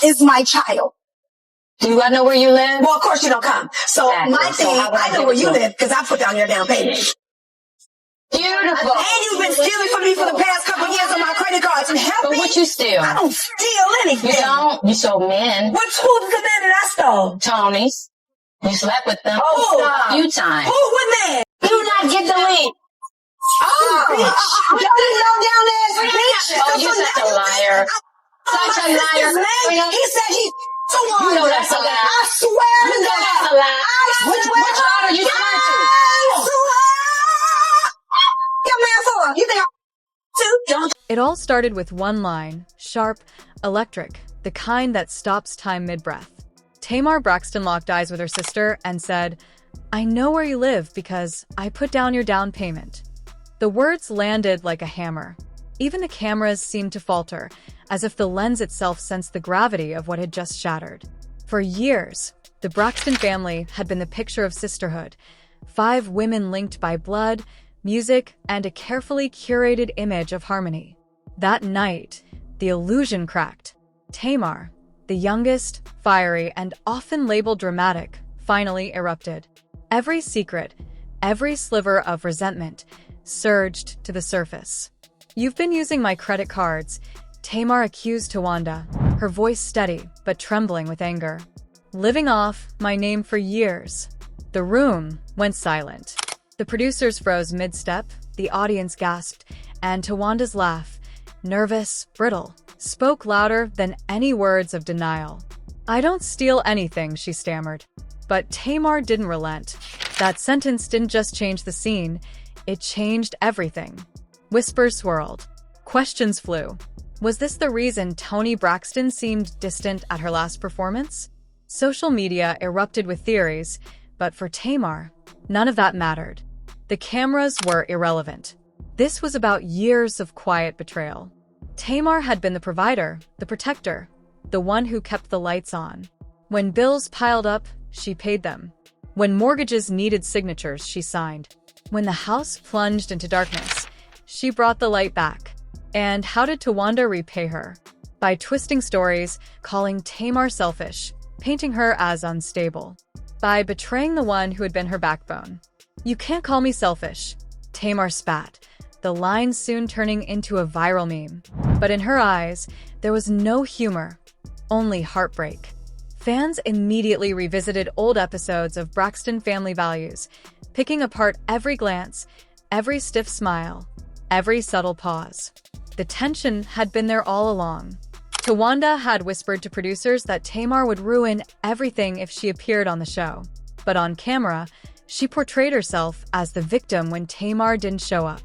is my child. Do I know where you live? Well, of course you don't come. So Exactly. my thing, I know where you live because I put down your down payment. Beautiful. And you've been stealing from me for the past couple years on my credit cards. And help But me. what you steal? I don't steal anything. You don't? You stole men. Who's the man that I stole? Tony's. You slept with them. Oh, a few times. Who? What man? Do not get the link. Oh, bitch. Don't know down there, bitch. Oh, you're such a liar. Such a liar. He said he Towanda. You know that's a lie. I swear to You know God. that's a lie. I swear. Which daughter you swear to? I swear. Your man for you think I'm too? Don't. It all started with one line, sharp, electric, the kind that stops time mid-breath. Tamar Braxton locked eyes with her sister and said, "I know where you live because I put down your down payment." The words landed like a hammer. Even the cameras seemed to falter, as if the lens itself sensed the gravity of what had just shattered. For years, the Braxton family had been the picture of sisterhood. 5 women linked by blood, music, and a carefully curated image of harmony. That night, the illusion cracked. Tamar, the youngest, fiery, and often labeled dramatic, finally erupted. Every secret, every sliver of resentment, surged to the surface. "You've been using my credit cards," Tamar accused Towanda, her voice steady but trembling with anger. "Living off my name for years." The room went silent. The producers froze mid-step, the audience gasped, and Towanda's laugh, nervous, brittle, spoke louder than any words of denial. "I don't steal anything," she stammered. But Tamar didn't relent. That sentence didn't just change the scene, it changed everything. Whispers swirled. Questions flew. Was this the reason Toni Braxton seemed distant at her last performance? Social media erupted with theories, but for Tamar, none of that mattered. The cameras were irrelevant. This was about years of quiet betrayal. Tamar had been the provider, the protector, the one who kept the lights on. When bills piled up, she paid them. When mortgages needed signatures, she signed. When the house plunged into darkness, she brought the light back. And how did Towanda repay her? By twisting stories, calling Tamar selfish, painting her as unstable. By betraying the one who had been her backbone. "You can't call me selfish," Tamar spat, the line soon turning into a viral meme. But in her eyes, there was no humor, only heartbreak. Fans immediately revisited old episodes of Braxton Family Values, picking apart every glance, every stiff smile, every subtle pause. The tension had been there all along. Towanda had whispered to producers that Tamar would ruin everything if she appeared on the show. But on camera, she portrayed herself as the victim when Tamar didn't show up.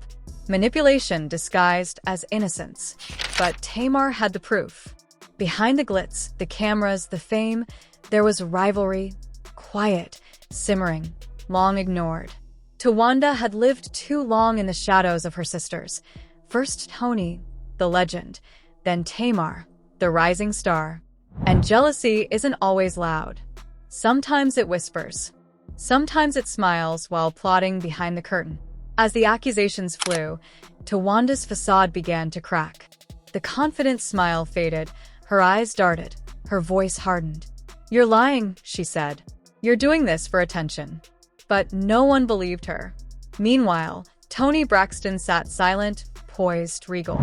Manipulation disguised as innocence. But Tamar had the proof. Behind the glitz, the cameras, the fame, there was rivalry, quiet, simmering, long ignored. Towanda had lived too long in the shadows of her sisters. First Toni, the legend, then Tamar, the rising star. And jealousy isn't always loud. Sometimes it whispers. Sometimes it smiles while plotting behind the curtain. As the accusations flew, Towanda's facade began to crack. The confident smile faded, her eyes darted, her voice hardened. "You're lying," she said. "You're doing this for attention." But no one believed her. Meanwhile, Toni Braxton sat silent, poised, regal.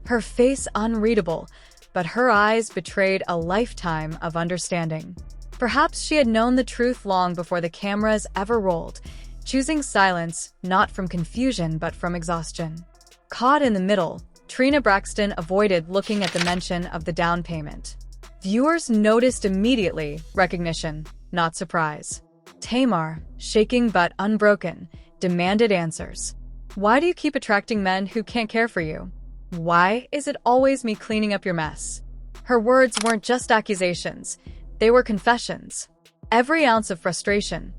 Her face unreadable, but her eyes betrayed a lifetime of understanding. Perhaps she had known the truth long before the cameras ever rolled, choosing silence not from confusion but from exhaustion. Caught in the middle, Toni Braxton avoided looking at the mention of the down payment. Viewers noticed immediately recognition, not surprise. Tamar, shaking but unbroken, demanded answers. "Why do you keep attracting men who can't care for you? Why is it always me cleaning up your mess?" Her words weren't just accusations, they were confessions. Every ounce of frustration,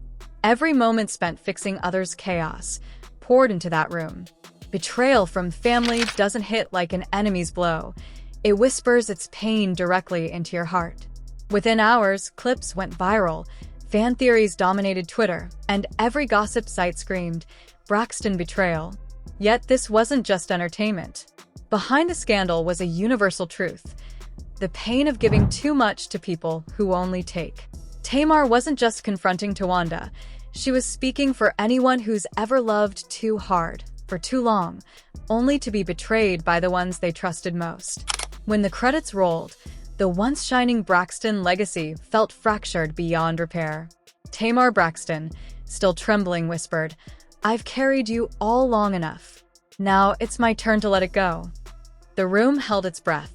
every moment spent fixing others' chaos, poured into that room. Betrayal from family doesn't hit like an enemy's blow. It whispers its pain directly into your heart. Within hours, clips went viral, fan theories dominated Twitter, and every gossip site screamed, "Braxton betrayal." Yet this wasn't just entertainment. Behind the scandal was a universal truth. the pain of giving too much to people who only take. Tamar wasn't just confronting Towanda. She was speaking for anyone who's ever loved too hard, for too long, only to be betrayed by the ones they trusted most. When the credits rolled, the once shining Braxton legacy felt fractured beyond repair. Tamar Braxton, still trembling, whispered, "I've carried you all long enough. Now it's my turn to let it go." The room held its breath.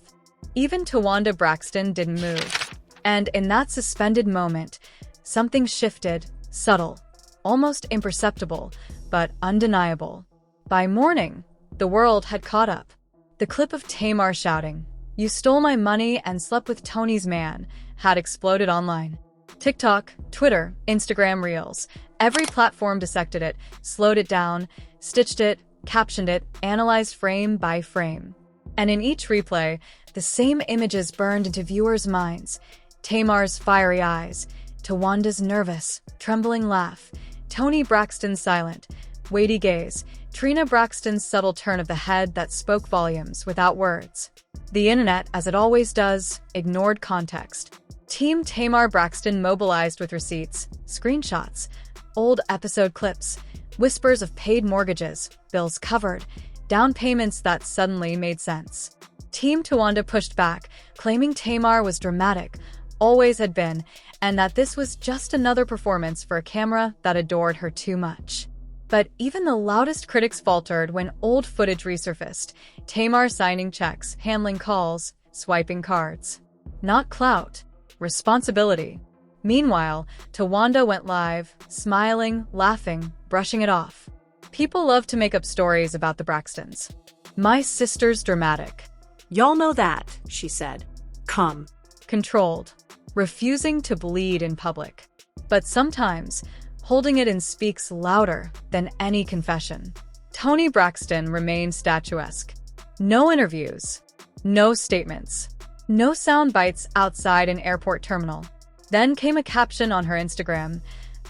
Even Towanda Braxton didn't move. And in that suspended moment, something shifted, subtle, almost imperceptible, but undeniable. By morning, the world had caught up. The clip of Tamar shouting, "You stole my money and slept with Tony's man," had exploded online. TikTok, Twitter, Instagram Reels, every platform dissected it, slowed it down, stitched it, captioned it, analyzed frame by frame. And in each replay, the same images burned into viewers' minds. Tamar's fiery eyes, Towanda's nervous, trembling laugh, Toni Braxton's silent, weighty gaze, Trina Braxton's subtle turn of the head that spoke volumes without words. The internet, as it always does, ignored context. Team Tamar Braxton mobilized with receipts, screenshots, old episode clips, whispers of paid mortgages, bills covered, down payments that suddenly made sense. Team Towanda pushed back, claiming Tamar was dramatic, always had been, and that this was just another performance for a camera that adored her too much. But even the loudest critics faltered when old footage resurfaced, Tamar signing checks, handling calls, swiping cards. Not clout, responsibility. Meanwhile, Towanda went live, smiling, laughing, brushing it off. People love to make up stories about the Braxtons. "My sister's dramatic." "Y'all know that," she said. "Come." Controlled, refusing to bleed in public. But sometimes, holding it in speaks louder than any confession. Toni Braxton remained statuesque. No interviews, no statements, no sound bites outside an airport terminal. Then came a caption on her Instagram,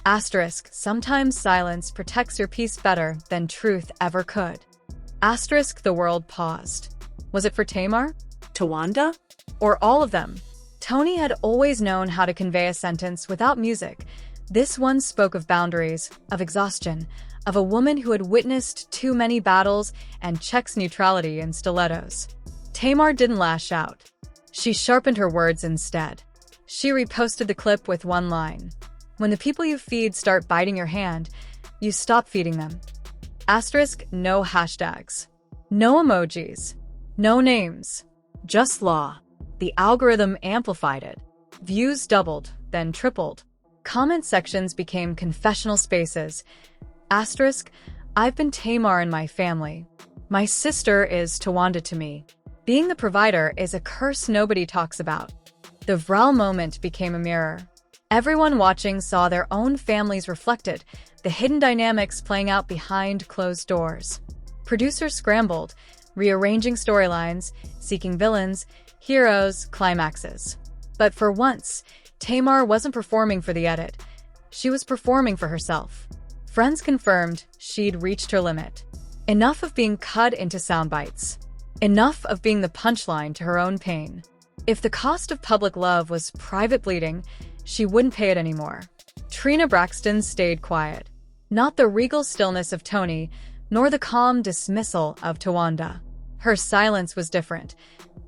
*, "Sometimes silence protects your peace better than truth ever could." *, the world paused. Was it for Tamar? Towanda? Or all of them? Toni had always known how to convey a sentence without music. This one spoke of boundaries, of exhaustion, of a woman who had witnessed too many battles and checks neutrality in stilettos. Tamar didn't lash out. She sharpened her words instead. She reposted the clip with one line. "When the people you feed start biting your hand, you stop feeding them." *, no hashtags. No emojis. No names. Just law. The algorithm amplified it. Views doubled, then tripled. Comment sections became confessional spaces. *, "I've been Tamar in my family. My sister is Towanda to me. Being the provider is a curse nobody talks about." The viral moment became a mirror. Everyone watching saw their own families reflected, the hidden dynamics playing out behind closed doors. Producers scrambled, rearranging storylines, seeking villains, heroes, climaxes. But for once, Tamar wasn't performing for the edit. She was performing for herself. Friends confirmed she'd reached her limit. Enough of being cut into sound bites. Enough of being the punchline to her own pain. If the cost of public love was private bleeding, she wouldn't pay it anymore. Trina Braxton stayed quiet. Not the regal stillness of Toni, nor the calm dismissal of Towanda. Her silence was different.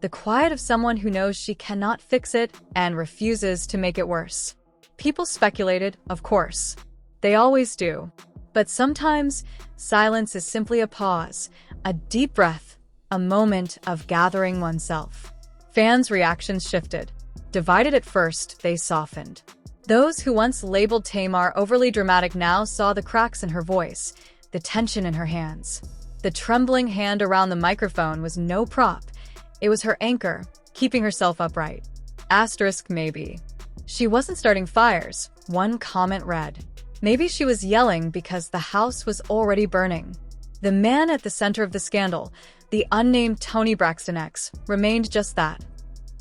The quiet of someone who knows she cannot fix it and refuses to make it worse. People speculated, of course. They always do. But sometimes, silence is simply a pause, a deep breath, a moment of gathering oneself. Fans' reactions shifted. Divided at first, they softened. Those who once labeled Tamar overly dramatic now saw the cracks in her voice, the tension in her hands. The trembling hand around the microphone was no prop. It was her anchor, keeping herself upright. * maybe. She wasn't starting fires, one comment read. Maybe she was yelling because the house was already burning. The man at the center of the scandal, the unnamed Toni Braxton X, remained just that.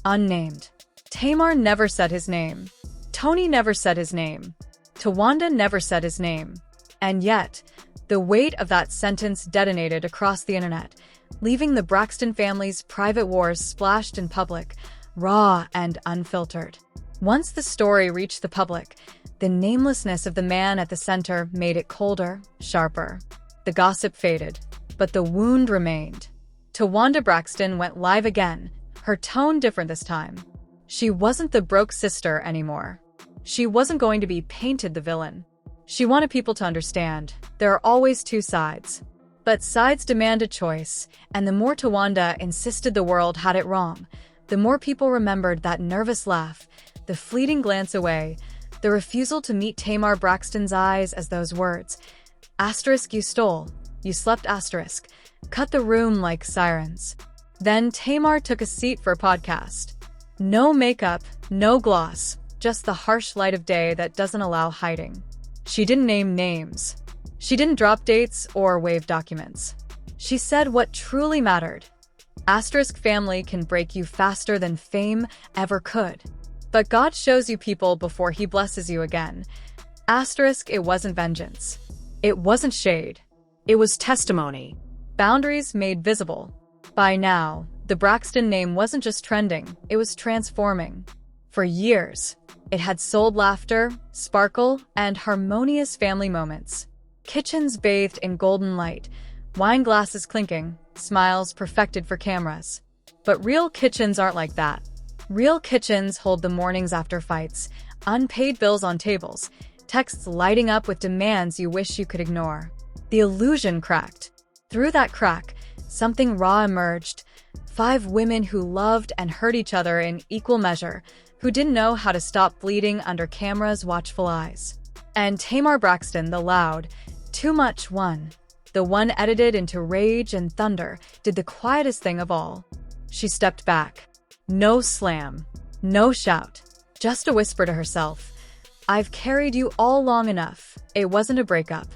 Unnamed. Tamar never said his name. Toni never said his name. Towanda never said his name. And yet, the weight of that sentence detonated across the internet, leaving the Braxton family's private wars splashed in public, raw and unfiltered. Once the story reached the public, the namelessness of the man at the center made it colder, sharper. The gossip faded, but the wound remained. Towanda Braxton went live again, her tone different this time. She wasn't the broke sister anymore. She wasn't going to be painted the villain. She wanted people to understand there are always two sides. But sides demand a choice, and the more Towanda insisted the world had it wrong, the more people remembered that nervous laugh, the fleeting glance away, the refusal to meet Tamar Braxton's eyes as those words, asterisk you stole, you slept asterisk, cut the room like sirens. Then Tamar took a seat for a podcast. No makeup, no gloss, just the harsh light of day that doesn't allow hiding. She didn't name names. She didn't drop dates or wave documents. She said what truly mattered. Asterisk family can break you faster than fame ever could. But God shows you people before he blesses you again. Asterisk, it wasn't vengeance. It wasn't shade. It was testimony. Boundaries made visible. By now, the Braxton name wasn't just trending, it was transforming. For years, it had sold laughter, sparkle, and harmonious family moments. Kitchens bathed in golden light, wine glasses clinking, smiles perfected for cameras. But real kitchens aren't like that. Real kitchens hold the mornings after fights, unpaid bills on tables, texts lighting up with demands you wish you could ignore. The illusion cracked. Through that crack, something raw emerged. 5 women who loved and hurt each other in equal measure, who didn't know how to stop bleeding under cameras' watchful eyes. And Tamar Braxton, the loud, too much one, the one edited into rage and thunder, did the quietest thing of all. She stepped back. No slam, no shout, just a whisper to herself. I've carried you all long enough. It wasn't a breakup.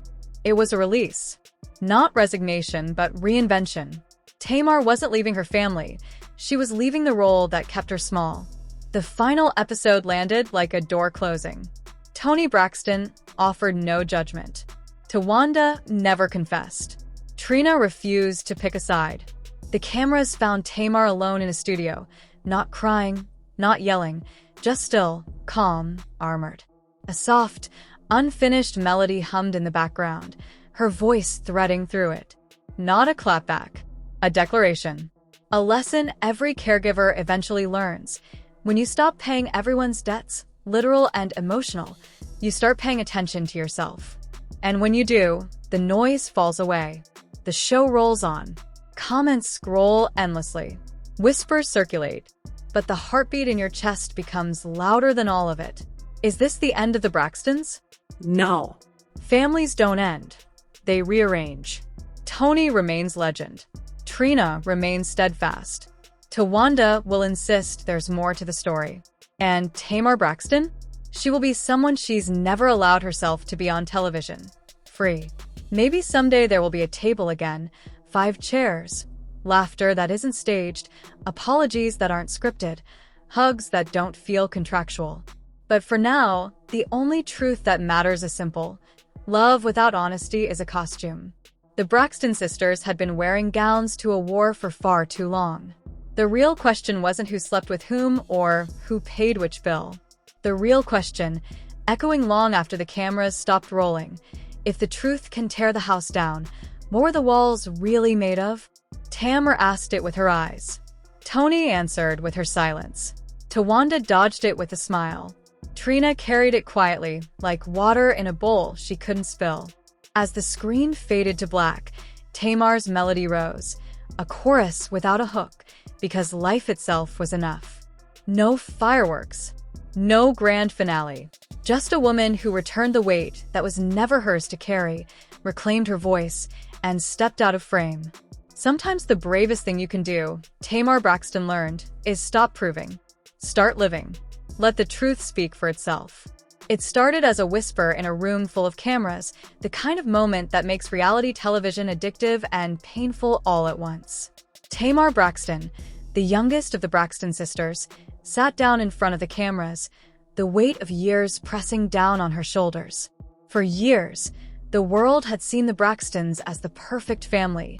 It was a release. Not resignation, but reinvention. Tamar wasn't leaving her family. She was leaving the role that kept her small. The final episode landed like a door closing. Toni Braxton offered no judgment. Towanda never confessed. Trina refused to pick a side. The cameras found Tamar alone in a studio, not crying, not yelling, just still, calm, armored. A soft, unfinished melody hummed in the background, her voice threading through it. Not a clapback, a declaration. A lesson every caregiver eventually learns. When you stop paying everyone's debts, literal and emotional, you start paying attention to yourself. And when you do, the noise falls away. The show rolls on. Comments scroll endlessly. Whispers circulate. But the heartbeat in your chest becomes louder than all of it. Is this the end of the Braxtons? No. Families don't end. They rearrange. Toni remains legend. Trina remains steadfast. Towanda will insist there's more to the story. And Tamar Braxton? She will be someone she's never allowed herself to be on television. Free. Maybe someday there will be a table again, 5 chairs, laughter that isn't staged, apologies that aren't scripted, hugs that don't feel contractual. But for now, the only truth that matters is simple. Love without honesty is a costume. The Braxton sisters had been wearing gowns to a war for far too long. The real question wasn't who slept with whom or who paid which bill. The real question, echoing long after the cameras stopped rolling, if the truth can tear the house down, what were the walls really made of? Tamar asked it with her eyes. Toni answered with her silence. Towanda dodged it with a smile. Trina carried it quietly, like water in a bowl she couldn't spill. As the screen faded to black, Tamar's melody rose, a chorus without a hook, because life itself was enough. No fireworks, no grand finale, just a woman who returned the weight that was never hers to carry, reclaimed her voice, and stepped out of frame. Sometimes the bravest thing you can do, Tamar Braxton learned, is stop proving. Start living. Let the truth speak for itself. It started as a whisper in a room full of cameras, the kind of moment that makes reality television addictive and painful all at once. Tamar Braxton, the youngest of the Braxton sisters, sat down in front of the cameras, the weight of years pressing down on her shoulders. For years, the world had seen the Braxtons as the perfect family.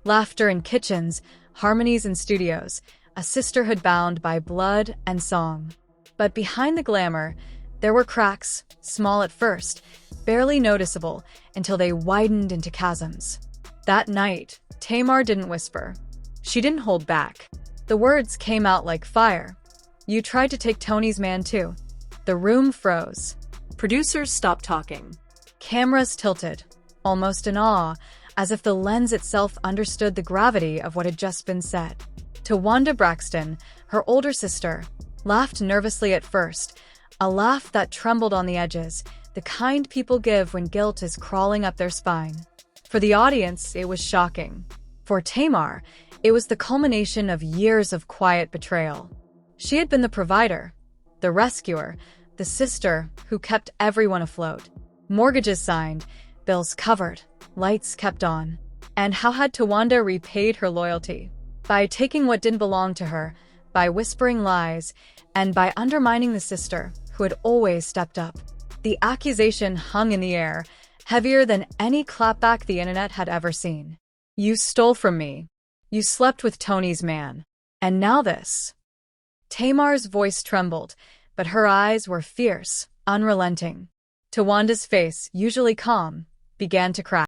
Laughter in kitchens, harmonies in studios, a sisterhood bound by blood and song. But behind the glamour, there were cracks, small at first, barely noticeable until they widened into chasms. That night, Tamar didn't whisper. She didn't hold back. The words came out like fire. "You tried to take Tony's man too." The room froze. Producers stopped talking. Cameras tilted, almost in awe, as if the lens itself understood the gravity of what had just been said. Towanda Braxton, her older sister, laughed nervously at first, a laugh that trembled on the edges, the kind people give when guilt is crawling up their spine. For the audience, it was shocking. For Tamar, it was the culmination of years of quiet betrayal. She had been the provider, the rescuer, the sister who kept everyone afloat. Mortgages signed, bills covered, lights kept on. And how had Towanda repaid her loyalty? By taking what didn't belong to her, by whispering lies, and by undermining the sister who had always stepped up. The accusation hung in the air, heavier than any clapback the internet had ever seen. "You stole from me. You slept with Tony's man. And now this." Tamar's voice trembled, but her eyes were fierce, unrelenting. Tawanda's face, usually calm, began to crack.